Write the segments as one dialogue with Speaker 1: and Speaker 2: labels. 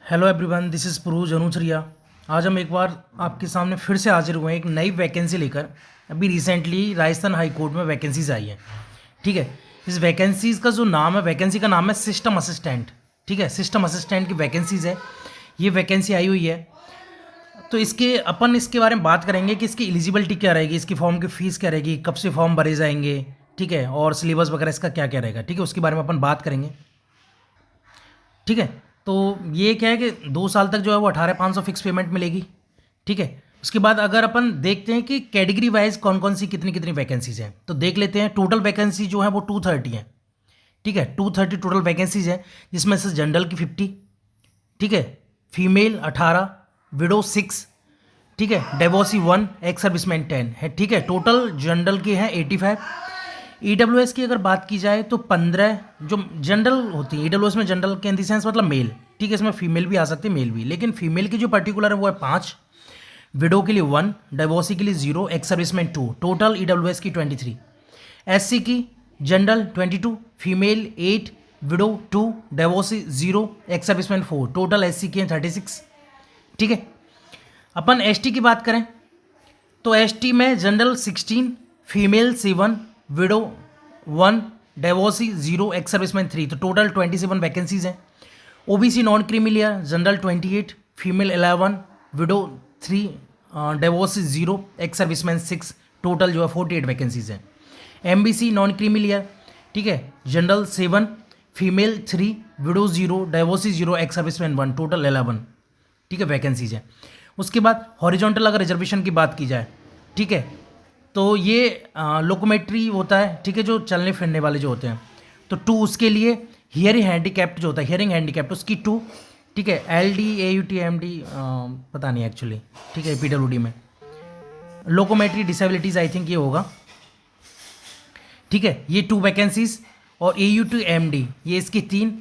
Speaker 1: Hello everyone, this is Puruj Anusaria. आज हम एक बार आपके सामने फिर से हाजिर हुए हैं एक नई वैकेंसी लेकर। अभी रिसेंटली राजस्थान हाई कोर्ट में वैकेंसीज आई हैं। ठीक है, इस वैकेंसीज़ का जो नाम है, वैकेंसी का नाम है सिस्टम असिस्टेंट। ठीक है, सिस्टम असिस्टेंट की वैकेंसीज़ है, ये वैकेंसी आई हुई है। तो इसके बारे में बात करेंगे कि इसकी एलिजिबिलिटी क्या रहेगी, इसकी फॉर्म की फ़ीस क्या रहेगी, कब से फॉर्म भरे जाएंगे, ठीक है, और सिलेबस वगैरह इसका क्या क्या रहेगा। ठीक है, उसके बारे में अपन बात करेंगे। ठीक है, तो ये क्या है कि 2 साल तक जो है वो 18,500 फिक्स पेमेंट मिलेगी। ठीक है, उसके बाद अगर अपन देखते हैं कि कैटेगरी वाइज कौन कौन सी कितनी कितनी वैकेंसीज हैं, तो देख लेते हैं। टोटल वैकेंसी जो है वो 230 है। ठीक है, 230 टोटल वैकेंसीज है, जिसमें से जनरल की 50, ठीक है, फीमेल 18, विडो 6, ठीक है, डिवोर्सी 1, एक्स सर्विसमैन 10 है। ठीक है, टोटल जनरल की है 85। ईडब्ल्यूएस की अगर बात की जाए तो 15 जो जनरल होती है। ईडब्ल्यूएस में जनरल के इन द सेंस मतलब मेल, ठीक है, इसमें फीमेल भी आ सकती है, मेल भी, लेकिन फीमेल की जो पर्टिकुलर है वो है 5, विडो के लिए 1, डिवोर्सी के लिए 0, एक्स सर्विसमैन 2, टोटल ईडब्ल्यूएस की 23। एससी की general 22, female 8, window 2, divorcee 0, ex serviceman 4, total SC की 36। ठीक है, अपन एसटी की बात करें तो एसटी में general 16, female 7, window 1, divorcee 0, ex serviceman 3, तो टोटल 27 वैकेंसीज हैं। OBC non creamy layer general 28, female 11, window 3, divorcee 0, ex serviceman 6, total जो है 48 वैकेंसीज हैं। एमबीसी नॉन क्रीमी लेयर, ठीक है, general 7, female 3, window 0, divorcee 0, ex serviceman 1, total 11, ठीक है, vacancies हैं। उसके बाद हॉरिजॉन्टल अगर रिजर्वेशन की बात की जाए, ठीक है, तो ये लोकोमेट्री होता है, ठीक है, जो चलने फिरने वाले जो होते हैं, तो 2 उसके लिए। हियरिंग हैंडीकैप्ट जो होता है, हियरिंग हैंडीकैप्ट, उसकी 2, ठीक है, LD AUT MD पता नहीं एक्चुअली, ठीक है, PWD में लोकोमेट्री डिसेबिलिटीज़ आई थिंक ये होगा। ठीक है, ये 2 वैकेंसीज, और AUT MD ये इसकी 3,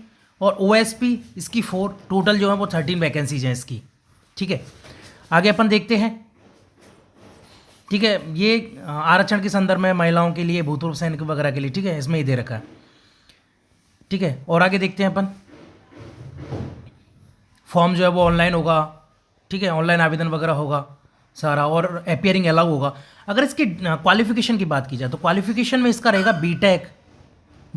Speaker 1: और OSP इसकी 4, टोटल जो है वो 13 वैकेंसीज हैं इसकी। ठीक है, आगे अपन देखते हैं। ठीक है, ये आरक्षण के संदर्भ में महिलाओं के लिए, भूतपूर्व सैनिक वगैरह के लिए, ठीक है, इसमें ही दे रखा है। ठीक है, और आगे देखते हैं अपन। फॉर्म जो है वो ऑनलाइन होगा, ठीक है, ऑनलाइन आवेदन वगैरह होगा सारा, और अपियरिंग अलाउ होगा। अगर इसकी क्वालिफिकेशन की बात की जाए तो क्वालिफिकेशन में इसका रहेगा बीटेक,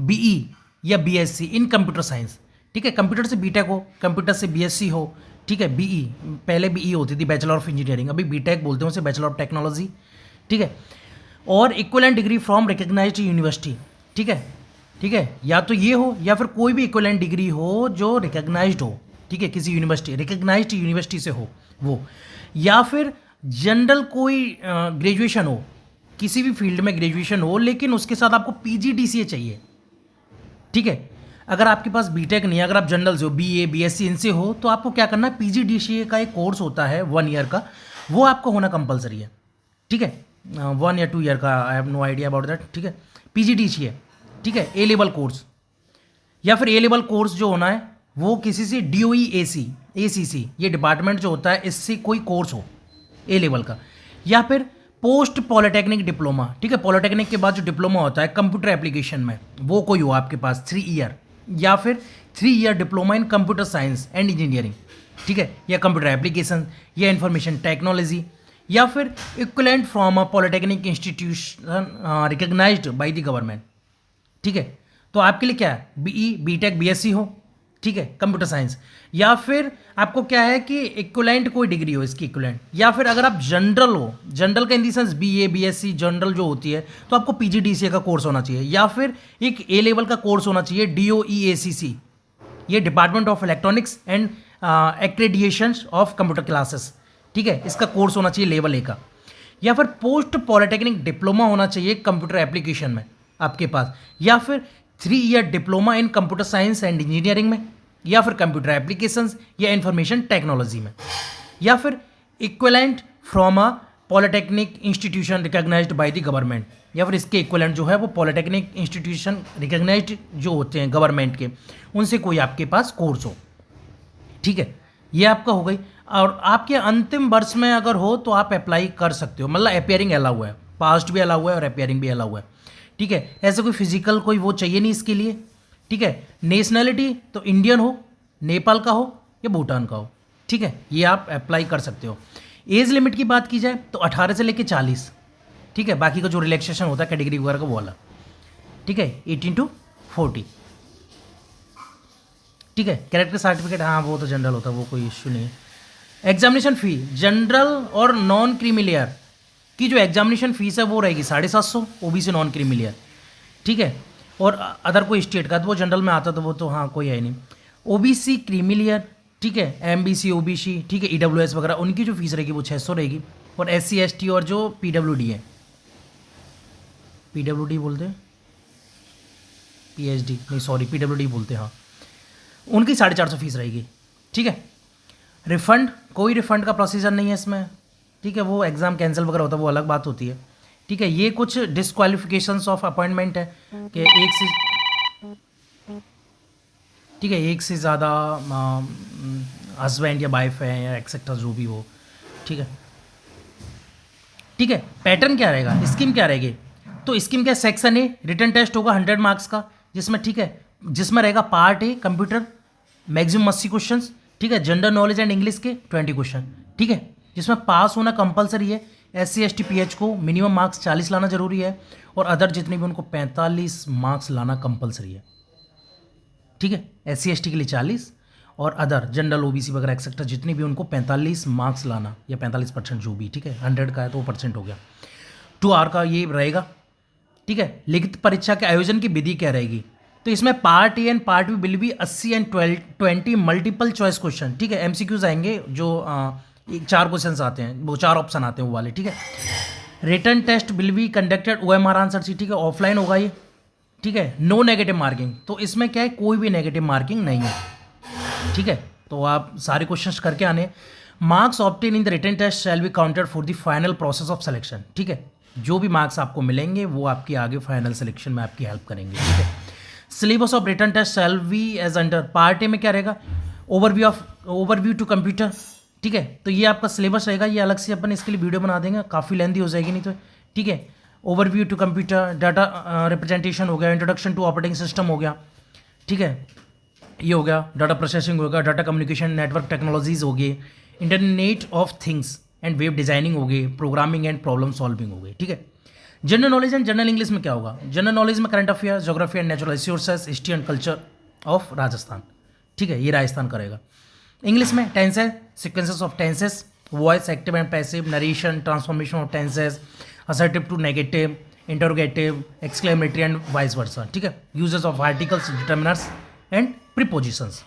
Speaker 1: BE या BSc इन कंप्यूटर साइंस। ठीक है, कंप्यूटर से बीटेक हो, कंप्यूटर से BSc हो, ठीक है, BE, पहले BE होती थी, बैचलर ऑफ इंजीनियरिंग, अभी बीटेक बोलते हैं उसे, बैचलर ऑफ टेक्नोलॉजी। ठीक है, और equivalent degree from recognised university. ठीक है, ठीक है, या तो ये हो या फिर कोई भी इक्वलेंट डिग्री हो जो रिकग्नाइज्ड हो, ठीक है, किसी यूनिवर्सिटी, रिकग्नाइज्ड यूनिवर्सिटी से हो वो, या फिर जनरल कोई ग्रेजुएशन हो, किसी भी फील्ड में ग्रेजुएशन हो, लेकिन उसके साथ आपको PGDCA चाहिए। ठीक है, अगर आपके पास बीटेक नहीं है, अगर आप जनरल से हो, BA BSc इनसे हो, तो आपको क्या करना है, PGDCA का एक कोर्स होता है 1 ईयर का, वो आपको होना कंपलसरी है। ठीक है, 1 या 2 ईयर का, I have no idea about that. ठीक है, PGDCA, ठीक है, A लेवल कोर्स, या फिर A लेवल कोर्स जो होना है वो किसी से DOE ACC ये डिपार्टमेंट जो होता है, इससे कोई कोर्स हो A लेवल का, या फिर पोस्ट पॉलिटेक्निक डिप्लोमा। ठीक है, पॉलिटेक्निक के बाद जो डिप्लोमा होता है कंप्यूटर एप्लीकेशन में, वो कोई हो आपके पास 3 ईयर, या फिर 3 year diploma in computer science and engineering. ठीक है, या कंप्यूटर एप्लीकेशन या इंफॉर्मेशन टेक्नोलॉजी, या फिर equivalent from a polytechnic institution recognised by the government. ठीक है, तो आपके लिए क्या है, BE बीटेक BSc हो, ठीक है, कंप्यूटर साइंस, या फिर आपको क्या है कि इक्वलेंट कोई डिग्री हो इसकी इक्वलेंट, या फिर अगर आप जनरल हो, जनरल का इन the sense BA BSc general जो होती है, तो आपको PGDCA का कोर्स होना चाहिए, या फिर एक A लेवल का कोर्स होना चाहिए DOE ACC, ये department of electronics and accreditation of computer classes. ठीक है, इसका कोर्स होना चाहिए लेवल A का, या फिर पोस्ट पॉलिटेक्निक डिप्लोमा होना चाहिए कंप्यूटर एप्लीकेशन में आपके पास, या फिर 3 year diploma in computer science and engineering में, या फिर कंप्यूटर एप्लीकेशंस या इंफॉर्मेशन टेक्नोलॉजी में, या फिर equivalent from a polytechnic institution recognised by the government, या फिर इसके इक्वलेंट जो है वो पॉलिटेक्निक इंस्टीट्यूशन रिकग्नाइज्ड जो होते हैं गवर्नमेंट के, उनसे कोई आपके पास कोर्स हो। ठीक है, ये आपका हो गई। और आपके अंतिम वर्ष में अगर हो तो आप अप्लाई कर सकते हो, मतलब अपियरिंग अलाउ है, पास्ट भी अलाउ है और अपियरिंग भी अलाउ है। ठीक है, ऐसे कोई फिजिकल कोई वो चाहिए नहीं इसके लिए। ठीक है, नेशनैलिटी तो इंडियन हो, नेपाल का हो, या भूटान का हो, ठीक है, ये आप अप्लाई कर सकते हो। एज लिमिट की बात की जाए तो 18 से लेके 40, ठीक है, बाकी का जो रिलैक्सेशन होता है कैटेगरी वगैरह का वो वाला, ठीक है, 18 to 40, ठीक है। कैरेक्टर सर्टिफिकेट हाँ वो तो जनरल होता है, वो कोई इश्यू नहीं है। एग्जामिनेशन फ़ी जनरल और नॉन क्रीमी लेयर की जो एग्जामिनेशन फ़ीस है वो रहेगी 750, ओबीसी नॉन क्रीमी लेयर, ठीक है। और अदर कोई स्टेट का तो वो जनरल में आता तो वो तो हाँ कोई है नहीं। ओबीसी क्रीमी लेयर, ठीक है, एमबीसी ओबीसी, ठीक है, ईडब्ल्यूएस वगैरह उनकी जो फीस रहेगी वो 600 रहेगी। और एससी एसटी और जो पीडब्ल्यूडी है, पीडब्ल्यूडी बोलते हैं, पीएचडी नहीं सॉरी पीडब्ल्यूडी बोलते हैं हाँ, उनकी 450 फीस रहेगी, ठीक है। रिफ़ंड कोई रिफ़ंड का प्रोसीजर नहीं है इसमें, ठीक है, वो एग्ज़ाम कैंसिल वगैरह होता है वो अलग बात होती है, ठीक है। ये कुछ डिसक्वालिफिकेशंस ऑफ अपॉइंटमेंट है कि एक से, ठीक है, एक से ज़्यादा हस्बैंड या वाइफ है या एक्सेट्रा जो भी हो, ठीक है, ठीक है। पैटर्न क्या रहेगा, स्कीम क्या रहेगी, तो स्कीम क्या, सेक्शन ए रिटन टेस्ट होगा 100 मार्क्स का, जिसमें ठीक है, जिसमें रहेगा part a computer maximum 80 question, ठीक है, जनरल नॉलेज एंड इंग्लिश के 20 क्वेश्चन, ठीक है, जिसमें पास होना कंपलसरी है। SC ST PH को मिनिमम मार्क्स 40 लाना जरूरी है और अदर जितने भी उनको 45 मार्क्स लाना कंपलसरी है, ठीक है। SC ST के लिए 40 और अदर जनरल OBC वगैरह एक्सेट्रा जितनी भी उनको 45 मार्क्स लाना या 45% जो भी, ठीक है, 100 का है तो वो परसेंट हो गया। 2 आवर का ये रहेगा, ठीक है। लिखित परीक्षा के आयोजन की विधि क्या रहेगी, तो इसमें part A and part B will be 80 एंड 20 मल्टीपल चॉइस क्वेश्चन, ठीक है, MCQs आएंगे जो 4 क्वेश्चन आते हैं, वो 4 ऑप्शन आते हैं वो वाले, ठीक है। Written test will be conducted OMR answer sheet, ठीक है, ऑफलाइन होगा ये, ठीक है। नो नेगेटिव मार्किंग, तो इसमें क्या है कोई भी नेगेटिव मार्किंग नहीं है, ठीक है, तो आप सारे क्वेश्चंस करके आने। Marks obtained in the written test shall be counted for the final process of selection, ठीक है, जो भी मार्क्स आपको मिलेंगे वो आपकी आगे फाइनल सिलेक्शन में आपकी हेल्प करेंगे, ठीक है। Syllabus of written test shall be as under, part A में क्या रहेगा, ओवरव्यू टू कंप्यूटर, ठीक है, तो ये आपका सिलेबस रहेगा, ये अलग से अपन इसके लिए वीडियो बना देंगे, काफ़ी लेंथी हो जाएगी नहीं तो, ठीक है। Overview to computer, data representation हो गया, इंट्रोडक्शन टू ऑपरेटिंग सिस्टम हो गया, ठीक है, ये हो गया, डाटा प्रोसेसिंग होगा, डाटा कम्युनिकेशन नेटवर्क टेक्नोलॉजीज हो गई, internet of things and web designing हो गई, प्रोग्रामिंग एंड प्रॉब्लम सॉल्विंग हो गई, ठीक है। General knowledge and general English में क्या होगा, जनरल नॉलेज में current affair, geography and natural resources, history and culture of Rajasthan, ठीक है, ये राजस्थान करेगा। इंग्लिश में tenses, sequences of tenses, voice active and passive, narration, transformation of tenses, assertive to negative, interrogative, exclamatory and vice versa, ठीक है। Uses of articles, determiners and prepositions,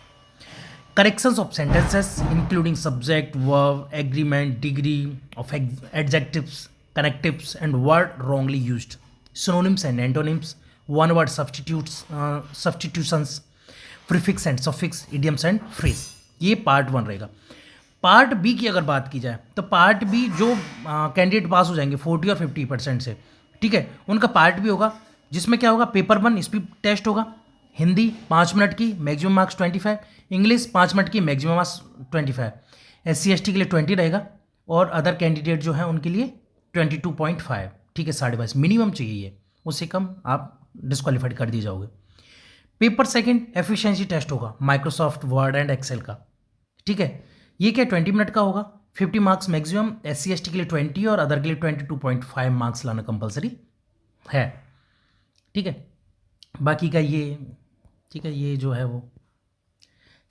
Speaker 1: corrections of sentences including subject, verb, agreement, degree of adjectives, connectives and word wrongly used, synonyms and antonyms, one word substitutions, prefix and suffix, idioms and phrase, ये part 1 रहेगा। Part B की अगर बात की जाए तो part B जो candidate pass हो जाएंगे 40 और 50% से, ठीक है, उनका पार्ट बी होगा, जिसमें क्या होगा, पेपर 1 स्पीड टेस्ट होगा, हिंदी 5 मिनट की मैक्सिमम मार्क्स 25, इंग्लिश 5 मिनट की मैक्सिमम मार्क्स 25, SC ST के लिए 20 रहेगा और अदर कैंडिडेट जो है उनके लिए 22.5, ठीक है, 22.5 मिनिमम चाहिए, ये उससे कम आप डिस्क्वालीफाइड कर दिए जाओगे। पेपर सेकंड एफिशिएंसी टेस्ट होगा माइक्रोसॉफ्ट वर्ड एंड एक्सेल का, ठीक है, ये क्या 20 मिनट का होगा, 50 मार्क्स मैक्सिमम, SC ST के लिए 20 और अदर के लिए 22.5 मार्क्स लाना कंपलसरी है, ठीक है। बाकी का ये, ठीक है, ये जो है वो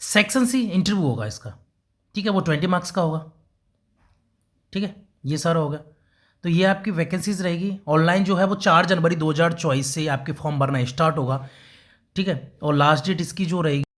Speaker 1: सेक्शन सी इंटरव्यू होगा इसका, ठीक है, वो 20 मार्क्स का होगा, ठीक है, ये सारा होगा। तो ये आपकी वैकेंसीज रहेगी। ऑनलाइन जो है वो 4 जनवरी 2024 से आपके फॉर्म भरना स्टार्ट होगा, ठीक है, और लास्ट डेट इसकी जो रहेगी